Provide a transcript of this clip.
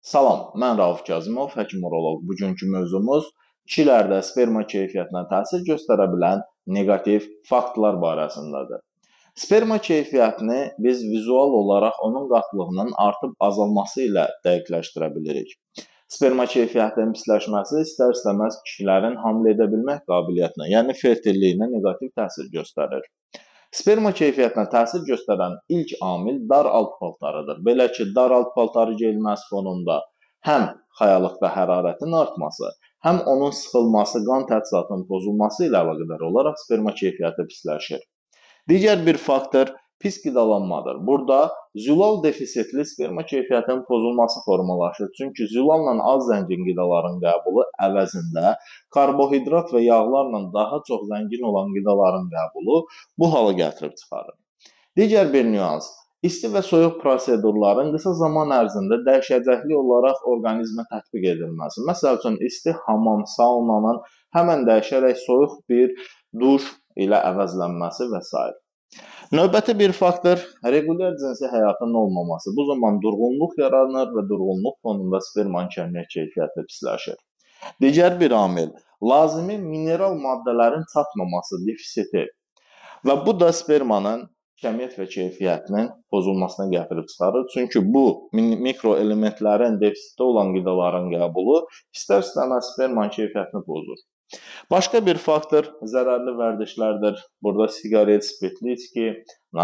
Salam, mən Rauf Kazımov, həkim uroloq. Bugünkü mövzumuz kişilərdə sperma keyfiyyətinə təsir göstərə bilən neqativ faktlar barəsindədir. Sperma keyfiyyətini biz vizual olaraq onun qatlığının artıb azalması ilə dəqiqləşdirə bilirik. Sperma keyfiyyətinin pisləşməsi istər-istəməz kişilərin hamilə edə bilmək qabiliyyətinə, yəni fertilliyinə neqativ təsir göstərir. Sperma keyfiyyətinə təsir göstərən ilk amil dar alt paltarıdır. Belə ki, dar alt paltarı geyilməsi fonunda həm xəyallıqda hərarətin artması, həm onun sıxılması, qan təchizatının pozulması ilə əlaqədar olaraq sperma keyfiyyəti pisləşir. Digər bir faktor pis qidalanmadır. Burada zülal defisitli sperma keyfiyyətinin pozulması formalaşır. Çünki zülalla az zəngin qidaların qəbulu əvəzində karbohidrat və yağlarla daha çox zəngin olan qidaların qəbulu bu halı gətirib çıxarır. Digər bir nüans, isti və soyuq prosedurların qısa zaman ərzində dəyişəcəkli olaraq orqanizmə tətbiq edilməsi. Məsəl üçün, isti hamam, saunanın həmən dəyişərək soyuq bir duş ilə əvəzlənməsi və s. Növbəti bir faktor regular cinsi həyatın olmaması. Bu zaman durğunluq yaranır və durğunluq fonunda spermanın kəmiyyət keyfiyyəti pisləşir. Digər bir amil lazımi mineral maddələrin çatmaması, defisiti və bu da spermanın kəmiyyət və keyfiyyətinin pozulmasına gətirib çıxarır. Çünki bu mikroelementlərin defisiti olan qidaların qəbulu istər-istəməz spermanın keyfiyyətini pozur. Başqa bir faktor zərərli vərdişlərdir. Burada siqaret, spirtli içki,